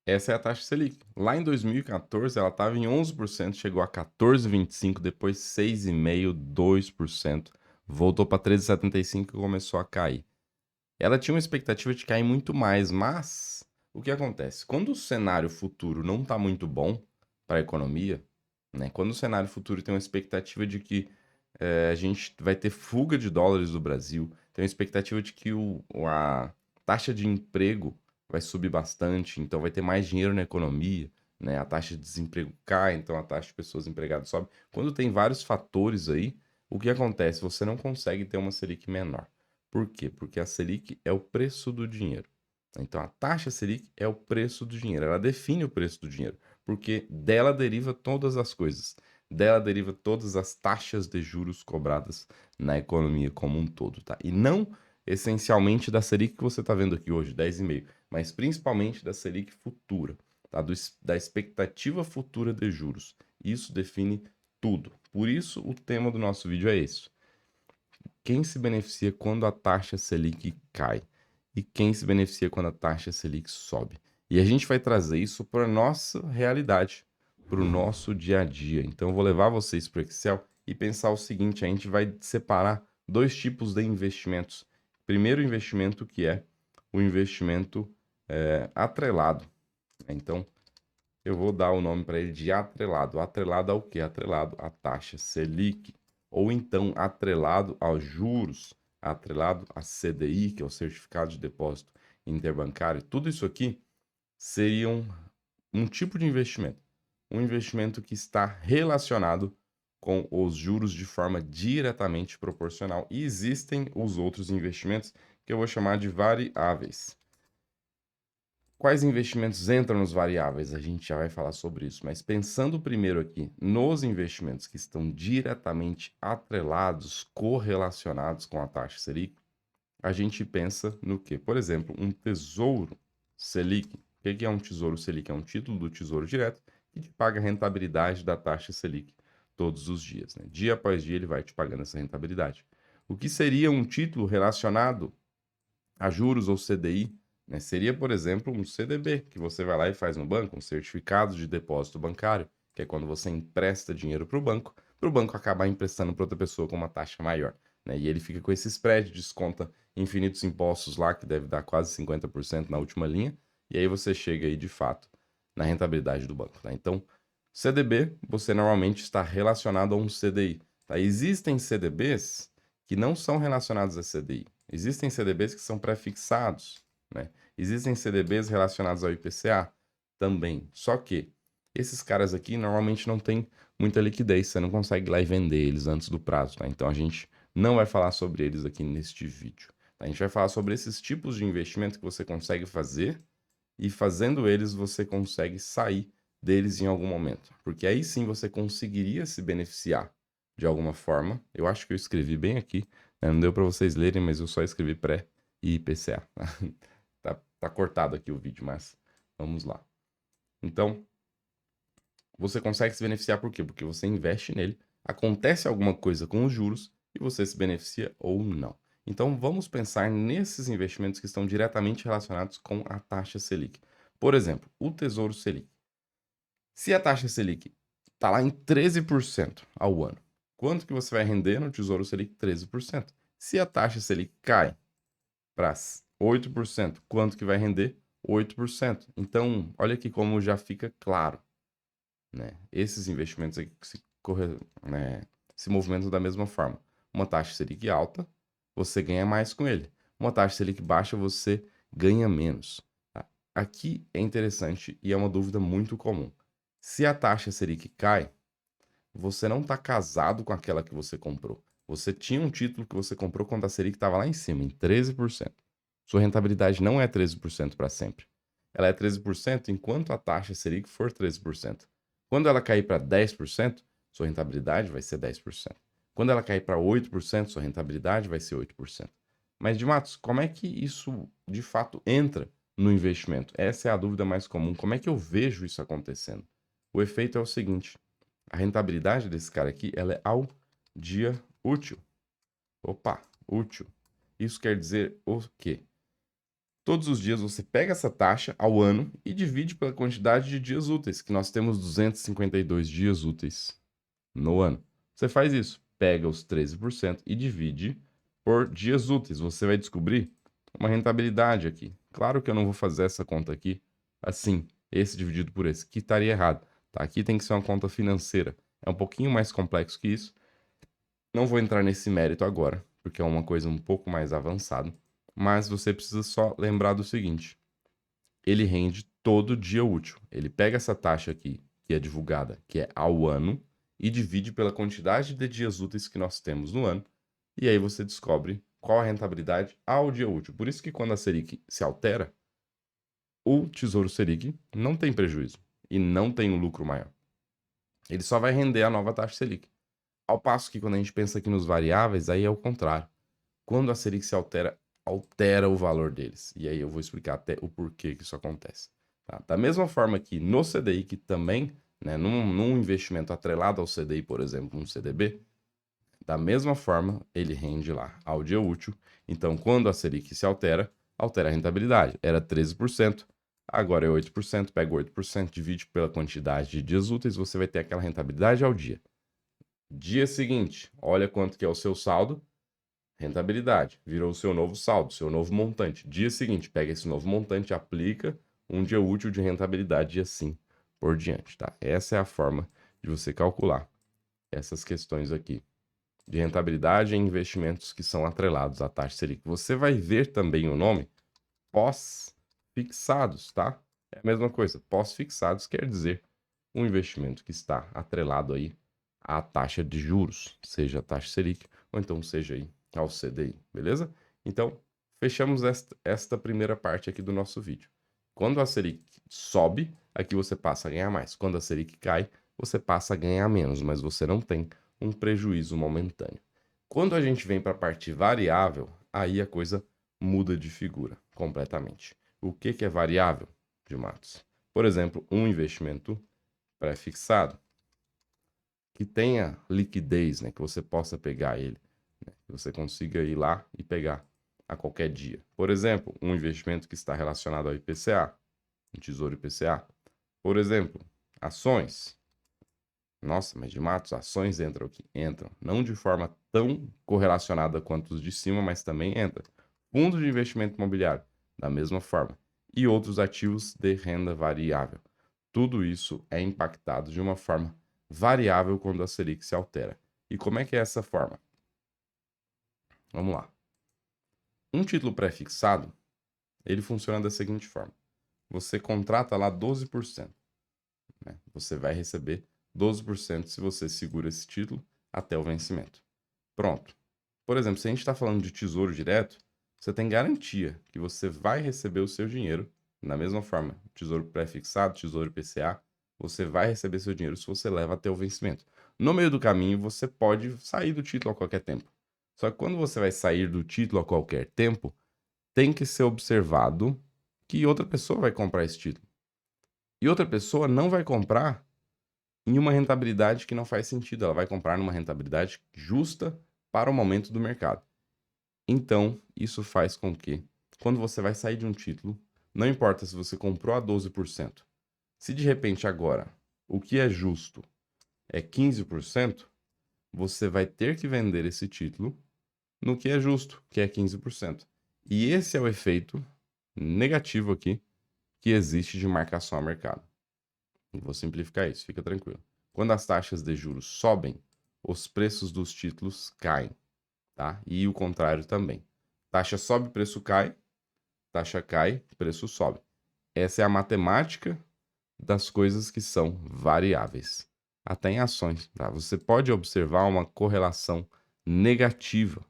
Essa é a taxa Selic. Lá em 2014 ela estava em 11%, chegou a 14,25%, depois 6,5%, 2%, voltou para 13,75% e começou a cair. Ela tinha uma expectativa de cair muito mais, mas o que acontece? Quando o cenário futuro não está muito bom para a economia, né? Quando o cenário futuro tem uma expectativa de que a gente vai ter fuga de dólares do Brasil, tem uma expectativa de que a taxa de emprego vai subir bastante, então vai ter mais dinheiro na economia, né? A taxa de desemprego cai, então a taxa de pessoas empregadas sobe. Quando tem vários fatores aí, o que acontece? Você não consegue ter uma Selic menor. Por quê? Porque a Selic é o preço do dinheiro. Então a taxa Selic é o preço do dinheiro, ela define o preço do dinheiro, porque dela deriva todas as coisas. Dela deriva todas as taxas de juros cobradas na economia como um todo, tá? E não essencialmente da Selic que você está vendo aqui hoje, 10,5, mas principalmente da Selic futura, tá? Da expectativa futura de juros. Isso define tudo. Por isso o tema do nosso vídeo é esse. Quem se beneficia quando a taxa Selic cai? E quem se beneficia quando a taxa Selic sobe? E a gente vai trazer isso para a nossa realidade, para o nosso dia a dia. Então, eu vou levar vocês para o Excel e pensar o seguinte: a gente vai separar dois tipos de investimentos. Primeiro investimento, que é o investimento atrelado. Então, eu vou dar o nome para ele de atrelado. Atrelado ao quê? Atrelado à taxa Selic. Ou então atrelado aos juros, atrelado a CDI, que é o Certificado de Depósito Interbancário. Tudo isso aqui seria um tipo de investimento. Um investimento que está relacionado com os juros de forma diretamente proporcional. E existem os outros investimentos que eu vou chamar de variáveis. Quais investimentos entram nos variáveis? A gente já vai falar sobre isso, mas pensando primeiro aqui nos investimentos que estão diretamente atrelados, correlacionados com a taxa Selic, a gente pensa no que? Por exemplo, um tesouro Selic. O que é um tesouro Selic? É um título do Tesouro Direto que te paga a rentabilidade da taxa Selic todos os dias, né? Dia após dia ele vai te pagando essa rentabilidade. O que seria um título relacionado a juros ou CDI, né? Seria, por exemplo, um CDB, que você vai lá e faz no banco, um certificado de depósito bancário, que é quando você empresta dinheiro para o banco acabar emprestando para outra pessoa com uma taxa maior, né? E ele fica com esse spread, desconta infinitos impostos lá, que deve dar quase 50% na última linha, e aí você chega aí, de fato, na rentabilidade do banco, tá? Então, CDB, você normalmente está relacionado a um CDI, tá? Existem CDBs que não são relacionados a CDI. Existem CDBs que são pré-fixados, né? Existem CDBs relacionados ao IPCA também. Só que esses caras aqui normalmente não têm muita liquidez, você não consegue ir lá e vender eles antes do prazo, tá? Então a gente não vai falar sobre eles aqui neste vídeo, tá? A gente vai falar sobre esses tipos de investimento que você consegue fazer e fazendo eles você consegue sair deles em algum momento, porque aí sim você conseguiria se beneficiar de alguma forma. Eu acho que eu escrevi bem aqui, né? Não deu para vocês lerem, mas eu só escrevi pré e IPCA. Tá cortado aqui o vídeo, mas vamos lá. Então, você consegue se beneficiar por quê? Porque você investe nele, acontece alguma coisa com os juros e você se beneficia ou não. Então, vamos pensar nesses investimentos que estão diretamente relacionados com a taxa Selic. Por exemplo, o Tesouro Selic. Se a taxa Selic está lá em 13% ao ano, quanto que você vai render no Tesouro Selic? 13%. Se a taxa Selic cai para 8%, quanto que vai render? 8%. Então, olha aqui como já fica claro, né? Esses investimentos aqui né, se movimentam da mesma forma. Uma taxa Selic alta, você ganha mais com ele. Uma taxa Selic baixa, você ganha menos. Tá? Aqui é interessante e é uma dúvida muito comum. Se a taxa Selic cai, você não está casado com aquela que você comprou. Você tinha um título que você comprou quando a Selic estava lá em cima, em 13%. Sua rentabilidade não é 13% para sempre. Ela é 13% enquanto a taxa Selic for 13%. Quando ela cair para 10%, sua rentabilidade vai ser 10%. Quando ela cair para 8%, sua rentabilidade vai ser 8%. Mas, de Matos, como é que isso de fato entra no investimento? Essa é a dúvida mais comum. Como é que eu vejo isso acontecendo? O efeito é o seguinte: a rentabilidade desse cara aqui, ela é ao dia útil. Opa, útil. Isso quer dizer o quê? Todos os dias você pega essa taxa ao ano e divide pela quantidade de dias úteis, que nós temos 252 dias úteis no ano. Você faz isso, pega os 13% e divide por dias úteis. Você vai descobrir uma rentabilidade aqui. Claro que eu não vou fazer essa conta aqui assim, esse dividido por esse, que estaria errado. Tá? Aqui tem que ser uma conta financeira. É um pouquinho mais complexo que isso. Não vou entrar nesse mérito agora, porque é uma coisa um pouco mais avançada. Mas você precisa só lembrar do seguinte: ele rende todo dia útil. Ele pega essa taxa aqui, que é divulgada, que é ao ano, e divide pela quantidade de dias úteis que nós temos no ano, e aí você descobre qual a rentabilidade ao dia útil. Por isso que quando a Selic se altera, o Tesouro Selic não tem prejuízo e não tem um lucro maior. Ele só vai render a nova taxa Selic. Ao passo que quando a gente pensa aqui nos variáveis, aí é o contrário. Quando a Selic se altera, altera o valor deles. E aí eu vou explicar até o porquê que isso acontece. Tá? Da mesma forma que no CDI, que também, né, num investimento atrelado ao CDI, por exemplo, um CDB, da mesma forma ele rende lá ao dia útil. Então, quando a Selic se altera, altera a rentabilidade. Era 13%, agora é 8%. Pega 8%, divide pela quantidade de dias úteis, você vai ter aquela rentabilidade ao dia. Dia seguinte, olha quanto que é o seu saldo. Rentabilidade, virou o seu novo saldo, seu novo montante. Dia seguinte, pega esse novo montante, aplica um dia útil de rentabilidade e assim por diante, tá? Essa é a forma de você calcular essas questões aqui de rentabilidade em investimentos que são atrelados à taxa Selic. Você vai ver também o nome pós-fixados, tá? É a mesma coisa. Pós-fixados quer dizer um investimento que está atrelado aí à taxa de juros, seja a taxa Selic ou então seja aí ao CDI, beleza? Então, fechamos esta primeira parte aqui do nosso vídeo. Quando a Selic sobe, aqui você passa a ganhar mais. Quando a Selic cai, você passa a ganhar menos, mas você não tem um prejuízo momentâneo. Quando a gente vem para a parte variável, aí a coisa muda de figura completamente. O que é variável, de Matos? Por exemplo, um investimento pré-fixado que tenha liquidez, né, que você possa pegar ele, né, que você consiga ir lá e pegar a qualquer dia. Por exemplo, um investimento que está relacionado ao IPCA, um tesouro IPCA. Por exemplo, ações. Nossa, mas de Matos, ações entram aqui? Entram. Não de forma tão correlacionada quanto os de cima, mas também entra. Fundo de investimento imobiliário, da mesma forma. E outros ativos de renda variável. Tudo isso é impactado de uma forma variável quando a Selic se altera. E como é que é essa forma? Vamos lá. Um título pré-fixado, ele funciona da seguinte forma. Você contrata lá 12%. Né? Você vai receber 12% se você segura esse título até o vencimento. Pronto. Por exemplo, se a gente está falando de tesouro direto, você tem garantia que você vai receber o seu dinheiro da mesma forma. Tesouro pré-fixado, tesouro IPCA, você vai receber seu dinheiro se você leva até o vencimento. No meio do caminho, você pode sair do título a qualquer tempo. Só que quando você vai sair do título a qualquer tempo, tem que ser observado que outra pessoa vai comprar esse título. E outra pessoa não vai comprar em uma rentabilidade que não faz sentido. Ela vai comprar numa rentabilidade justa para o momento do mercado. Então, isso faz com que, quando você vai sair de um título, não importa se você comprou a 12%, se de repente agora o que é justo é 15%, você vai ter que vender esse título no que é justo, que é 15%. E esse é o efeito negativo aqui que existe de marcação a mercado. Vou simplificar isso, fica tranquilo. Quando as taxas de juros sobem, os preços dos títulos caem, tá? E o contrário também. Taxa sobe, preço cai, taxa cai, preço sobe. Essa é a matemática das coisas que são variáveis. Até em ações, tá? Você pode observar uma correlação negativa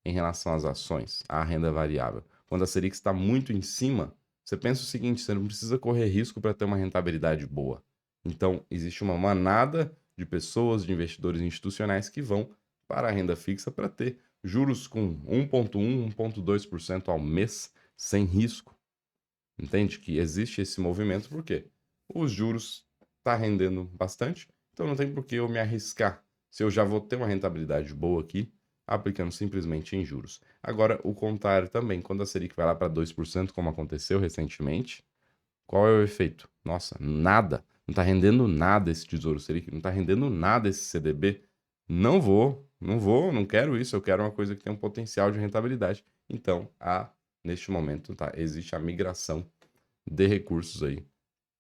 em relação às ações, à renda variável. Quando a Selic está muito em cima, você pensa o seguinte: você não precisa correr risco para ter uma rentabilidade boa. Então, existe uma manada de pessoas, de investidores institucionais que vão para a renda fixa para ter juros com 1,1%, 1,2% ao mês, sem risco. Entende que existe esse movimento porque os juros estão rendendo bastante, então não tem por que eu me arriscar. Se eu já vou ter uma rentabilidade boa aqui, aplicando simplesmente em juros. Agora, o contrário também, quando a Selic vai lá para 2%, como aconteceu recentemente, qual é o efeito? Nossa, nada. Não está rendendo nada esse Tesouro Selic, não está rendendo nada esse CDB. Não quero isso, eu quero uma coisa que tem um potencial de rentabilidade. Então, neste momento, tá, existe a migração de recursos aí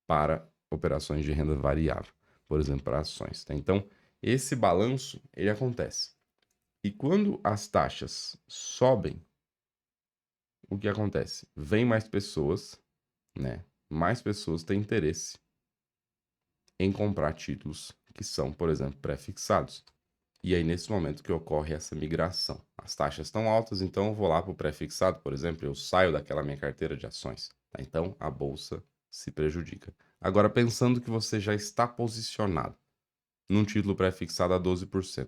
para operações de renda variável, por exemplo, para ações. Tá? Então, esse balanço, ele acontece. E quando as taxas sobem, o que acontece? Vem mais pessoas, né? Mais pessoas têm interesse em comprar títulos que são, por exemplo, pré-fixados. E aí, nesse momento que ocorre essa migração. As taxas estão altas, então eu vou lá para o pré-fixado, por exemplo, eu saio daquela minha carteira de ações. Tá? Então, a bolsa se prejudica. Agora, pensando que você já está posicionado num título pré-fixado a 12%.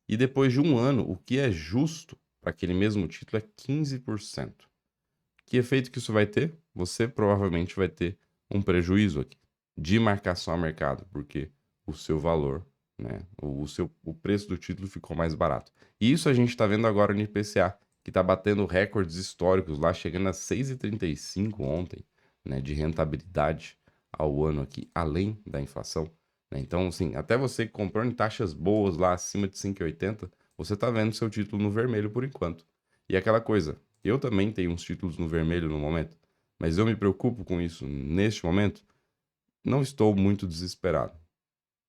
E depois de um ano, o que é justo para aquele mesmo título é 15%. Que efeito que isso vai ter? Você provavelmente vai ter um prejuízo aqui de marcação a mercado, porque o seu valor, né, o preço do título ficou mais barato. E isso a gente está vendo agora no IPCA, que está batendo recordes históricos lá, chegando a 6,35 ontem, né, de rentabilidade ao ano aqui, além da inflação. Né? Então, assim, até você comprando em taxas boas lá acima de 5,80, você está vendo seu título no vermelho por enquanto. E aquela coisa, eu também tenho uns títulos no vermelho no momento, mas eu me preocupo com isso neste momento. Não estou muito desesperado.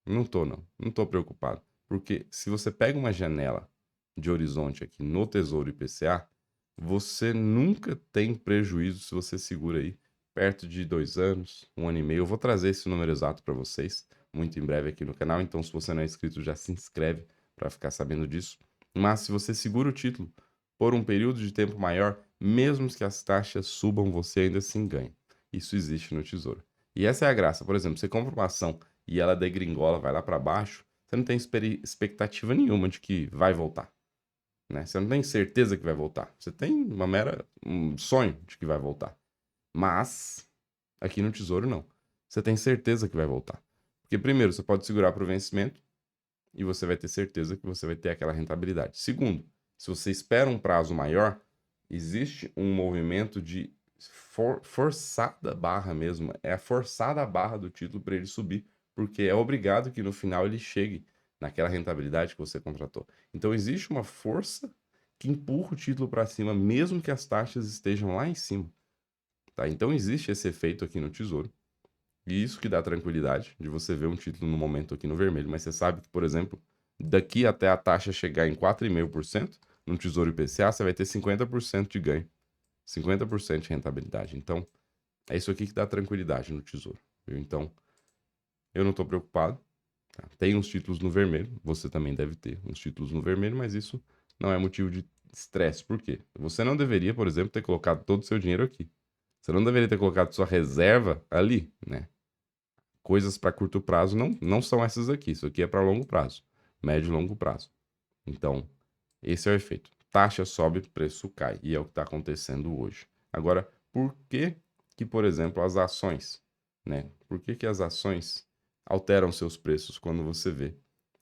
Não estou, não. Não estou preocupado. Porque se você pega uma janela de horizonte aqui no Tesouro IPCA, você nunca tem prejuízo se você segura aí perto de 2 anos, 1 ano e meio. Eu vou trazer esse número exato para vocês muito em breve aqui no canal. Então, se você não é inscrito, já se inscreve para ficar sabendo disso. Mas se você segura o título por um período de tempo maior, mesmo que as taxas subam, você ainda assim ganha. Isso existe no Tesouro. E essa é a graça. Por exemplo, você compra uma ação e ela degringola, vai lá para baixo, você não tem expectativa nenhuma de que vai voltar. Né? Você não tem certeza que vai voltar. Você tem um sonho de que vai voltar. Mas, aqui no Tesouro, não. Você tem certeza que vai voltar. Porque, primeiro, você pode segurar para o vencimento e você vai ter certeza que você vai ter aquela rentabilidade. Segundo, se você espera um prazo maior, existe um movimento de forçada barra mesmo. É a forçada a barra do título para ele subir, porque é obrigado que no final ele chegue naquela rentabilidade que você contratou. Então existe uma força que empurra o título para cima, mesmo que as taxas estejam lá em cima. Tá? Então existe esse efeito aqui no Tesouro. E isso que dá tranquilidade de você ver um título no momento aqui no vermelho. Mas você sabe que, por exemplo, daqui até a taxa chegar em 4,5%, no Tesouro IPCA, você vai ter 50% de ganho. 50% de rentabilidade. Então, é isso aqui que dá tranquilidade no Tesouro. Viu? Então, eu não estou preocupado. Tá? Tem uns títulos no vermelho, você também deve ter uns títulos no vermelho, mas isso não é motivo de estresse. Por quê? Você não deveria, por exemplo, ter colocado todo o seu dinheiro aqui. Você não deveria ter colocado sua reserva ali, né? Coisas para curto prazo não são essas aqui. Isso aqui é para longo prazo, médio e longo prazo. Então, esse é o efeito. Taxa sobe, preço cai. E é o que está acontecendo hoje. Agora, por que que, por exemplo, as ações, né? Por que que as ações alteram seus preços quando você vê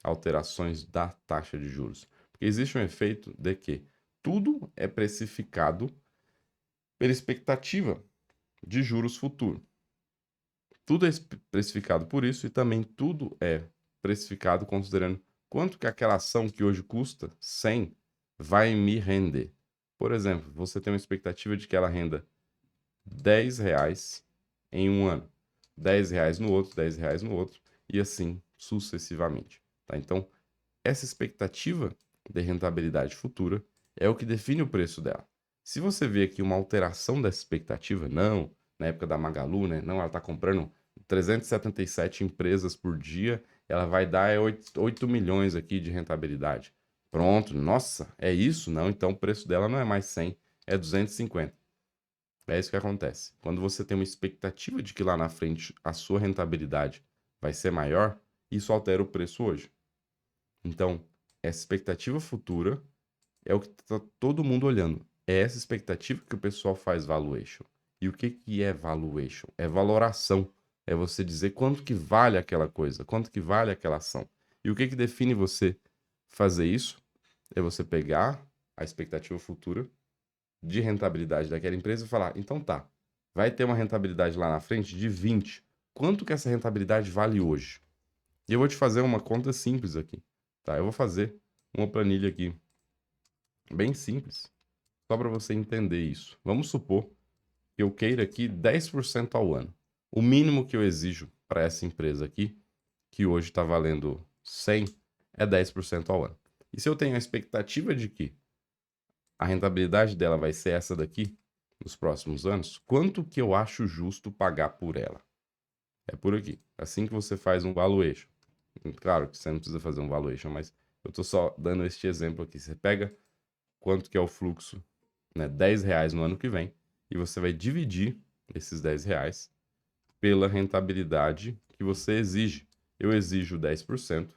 alterações da taxa de juros? Porque existe um efeito de que tudo é precificado pela expectativa de juros futuro. Tudo é precificado por isso e também tudo é precificado considerando quanto que aquela ação que hoje custa 100 vai me render. Por exemplo, você tem uma expectativa de que ela renda R$ 10 em um ano, R$ 10 no outro, R$ 10 no outro, e assim sucessivamente. Tá? Então, essa expectativa de rentabilidade futura é o que define o preço dela. Se você vê aqui uma alteração dessa expectativa, não, na época da Magalu, né? Não, ela está comprando 377 empresas por dia, ela vai dar 8 milhões aqui de rentabilidade. Pronto, nossa, é isso? Não, então o preço dela não é mais 100, é 250. É isso que acontece. Quando você tem uma expectativa de que lá na frente a sua rentabilidade vai ser maior, isso altera o preço hoje. Então, essa expectativa futura é o que está todo mundo olhando. É essa expectativa que o pessoal faz valuation. E o que que é valuation? É valoração. É você dizer quanto que vale aquela coisa, quanto que vale aquela ação. E o que que define você fazer isso? é você pegar a expectativa futura de rentabilidade daquela empresa e falar, então tá, vai ter uma rentabilidade lá na frente de 20. Quanto que essa rentabilidade vale hoje? E eu vou te fazer uma conta simples aqui, tá? Eu vou fazer uma planilha aqui, bem simples, só para você entender isso. Vamos supor que eu queira aqui 10% ao ano. O mínimo que eu exijo para essa empresa aqui, que hoje está valendo 100, é 10% ao ano. E se eu tenho a expectativa de que a rentabilidade dela vai ser essa daqui nos próximos anos, quanto que eu acho justo pagar por ela? É por aqui. Assim que você faz um valuation. Claro que você não precisa fazer um valuation, mas eu estou só dando este exemplo aqui. Você pega quanto que é o fluxo, né, R$ 10 no ano que vem, e você vai dividir esses R$ 10 pela rentabilidade que você exige. Eu exijo 10%,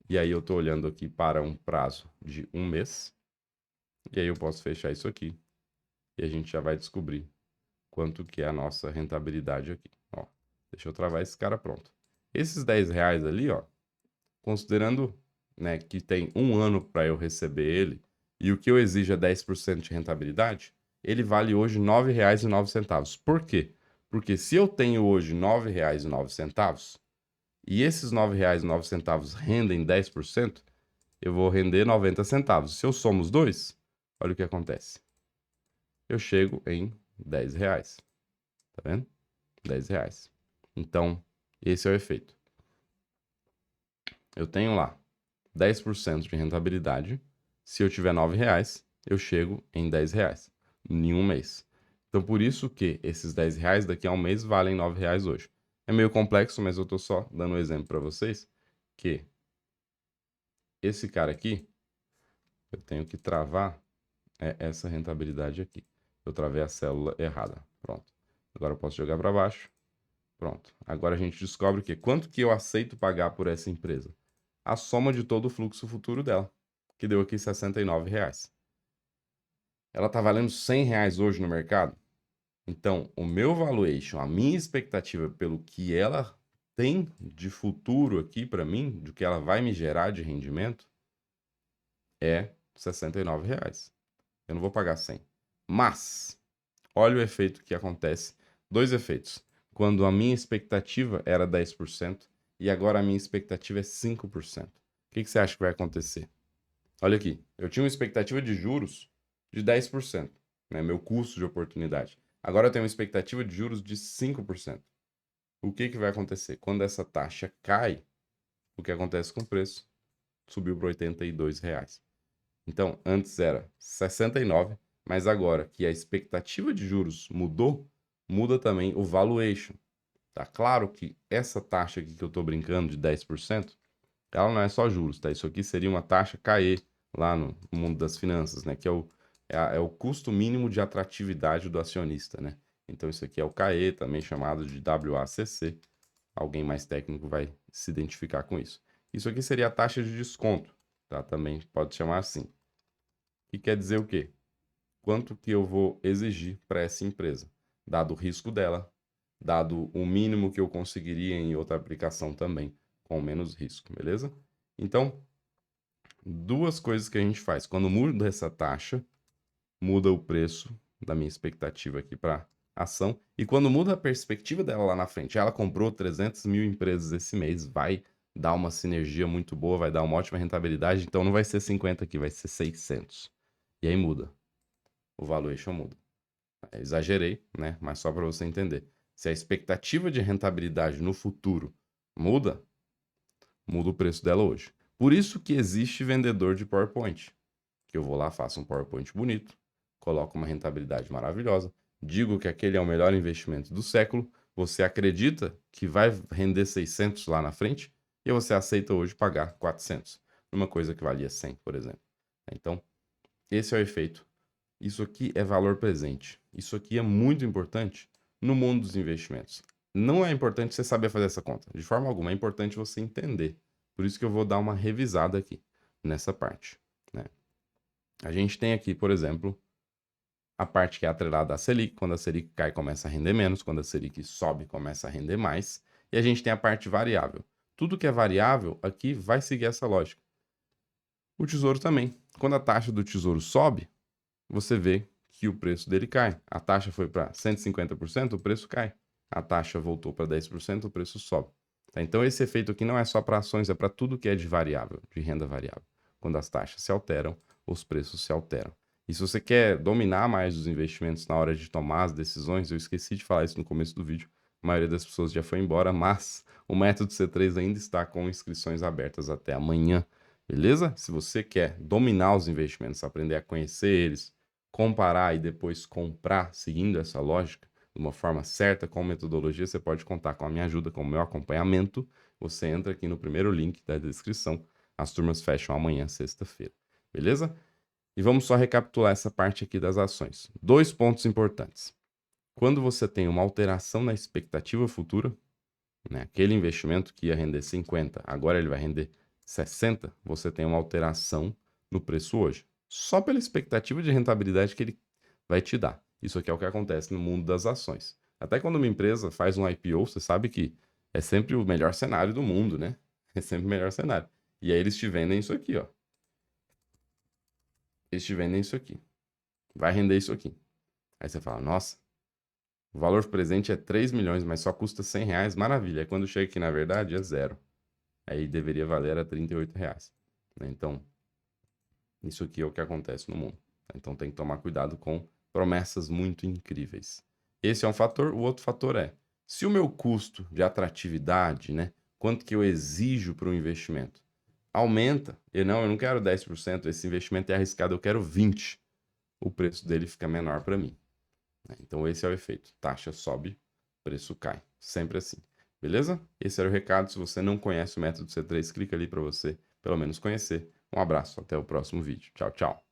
e aí eu estou olhando aqui para um prazo de um mês, e aí eu posso fechar isso aqui, e a gente já vai descobrir quanto que é a nossa rentabilidade aqui. Ó, deixa eu travar esse cara, pronto. Esses R$ 10 ali, ó, considerando, né, que tem um ano para eu receber ele, e o que eu exijo é 10% de rentabilidade, ele vale hoje R$ 9,09. Por quê? Porque se eu tenho hoje R$ 9,09 e esses R$ 9,09 rendem 10%, eu vou render 90 centavos. Se eu somo os dois, olha o que acontece. Eu chego em R$ 10. Tá vendo? R$ 10. Então, esse é o efeito. Eu tenho lá 10% de rentabilidade. Se eu tiver R$ 9, eu chego em R$ 10 em um mês. Então, por isso que esses R$ 10 daqui a um mês valem R$ 9 hoje. É meio complexo, mas eu tô só dando um exemplo para vocês que esse cara aqui, eu tenho que travar essa rentabilidade aqui. Eu travei a célula errada. Pronto. Agora eu posso jogar para baixo. Pronto. Agora a gente descobre que quanto que eu aceito pagar por essa empresa? A soma de todo o fluxo futuro dela, que deu aqui R$ 69. Ela está valendo R$ 100 hoje no mercado? Então, o meu valuation, a minha expectativa pelo que ela tem de futuro aqui para mim, do que ela vai me gerar de rendimento, é R$ 69. Eu não vou pagar 100. Mas, olha o efeito que acontece. Dois efeitos. Quando a minha expectativa era 10% e agora a minha expectativa é 5%. O que você acha que vai acontecer? Olha aqui, eu tinha uma expectativa de juros de 10%, né? Meu custo de oportunidade. Agora eu tenho uma expectativa de juros de 5%. O que vai acontecer? Quando essa taxa cai, o que acontece com o preço? Subiu para R$ 82. Então, antes era 69, mas agora que a expectativa de juros mudou, muda também o valuation. Tá claro que essa taxa aqui que eu estou brincando de 10%, ela não é só juros, tá? Isso aqui seria uma taxa CAE lá no mundo das finanças, né? Que é o custo mínimo de atratividade do acionista, né? Então isso aqui é o CAE, também chamado de WACC. Alguém mais técnico vai se identificar com isso. Isso aqui seria a taxa de desconto, tá? Também pode chamar assim. Que quer dizer o quê? Quanto que eu vou exigir para essa empresa, dado o risco dela, dado o mínimo que eu conseguiria em outra aplicação também, com menos risco, beleza? Então, duas coisas que a gente faz. Quando muda essa taxa, muda o preço da minha expectativa aqui para ação. E quando muda a perspectiva dela lá na frente, ela comprou 300 mil empresas esse mês, vai dar uma sinergia muito boa, vai dar uma ótima rentabilidade. Então não vai ser 50 aqui, vai ser 600. E aí muda. O valuation muda. Exagerei, né? Mas só para você entender. Se a expectativa de rentabilidade no futuro muda, muda o preço dela hoje. Por isso que existe vendedor de PowerPoint. Que eu vou lá, faço um PowerPoint bonito, coloco uma rentabilidade maravilhosa, digo que aquele é o melhor investimento do século, você acredita que vai render 600 lá na frente e você aceita hoje pagar 400, numa coisa que valia 100, por exemplo. Então, esse é o efeito. Isso aqui é valor presente. Isso aqui é muito importante no mundo dos investimentos. Não é importante você saber fazer essa conta, de forma alguma, é importante você entender. Por isso que eu vou dar uma revisada aqui, nessa parte, né? A gente tem aqui, por exemplo, a parte que é atrelada à Selic. Quando a Selic cai, começa a render menos. Quando a Selic sobe, começa a render mais. E a gente tem a parte variável. Tudo que é variável aqui vai seguir essa lógica. O Tesouro também. Quando a taxa do Tesouro sobe, você vê que o preço dele cai. A taxa foi para 150%, o preço cai. A taxa voltou para 10%, o preço sobe. Tá? Então, esse efeito aqui não é só para ações, é para tudo que é de variável, de renda variável. Quando as taxas se alteram, os preços se alteram. E se você quer dominar mais os investimentos na hora de tomar as decisões, eu esqueci de falar isso no começo do vídeo, a maioria das pessoas já foi embora, mas o método C3 ainda está com inscrições abertas até amanhã, beleza? Se você quer dominar os investimentos, aprender a conhecer eles, comparar e depois comprar seguindo essa lógica, de uma forma certa, com metodologia, você pode contar com a minha ajuda, com o meu acompanhamento. Você entra aqui no primeiro link da descrição. As turmas fecham amanhã, sexta-feira. Beleza? E vamos só recapitular essa parte aqui das ações. 2 pontos importantes. Quando você tem uma alteração na expectativa futura, né, aquele investimento que ia render 50, agora ele vai render 60, você tem uma alteração no preço hoje. Só pela expectativa de rentabilidade que ele vai te dar. Isso aqui é o que acontece no mundo das ações. Até quando uma empresa faz um IPO, você sabe que é sempre o melhor cenário do mundo, né? É sempre o melhor cenário. E aí eles te vendem isso aqui, ó. Eles te vendem isso aqui. Vai render isso aqui. Aí você fala, nossa, o valor presente é 3 milhões, mas só custa 100 reais, maravilha. Aí quando chega aqui, na verdade, é zero. Aí deveria valer a 38 reais. Né? Então, isso aqui é o que acontece no mundo. Então tem que tomar cuidado com promessas muito incríveis. Esse é um fator. O outro fator é, se o meu custo de atratividade, né, quanto que eu exijo para o investimento, aumenta, eu não quero 10%, esse investimento é arriscado, eu quero 20%, o preço dele fica menor para mim. Né? Então esse é o efeito. Taxa sobe, preço cai. Sempre assim. Beleza? Esse era o recado. Se você não conhece o método C3, clica ali para você, pelo menos, conhecer. Um abraço, até o próximo vídeo. Tchau, tchau.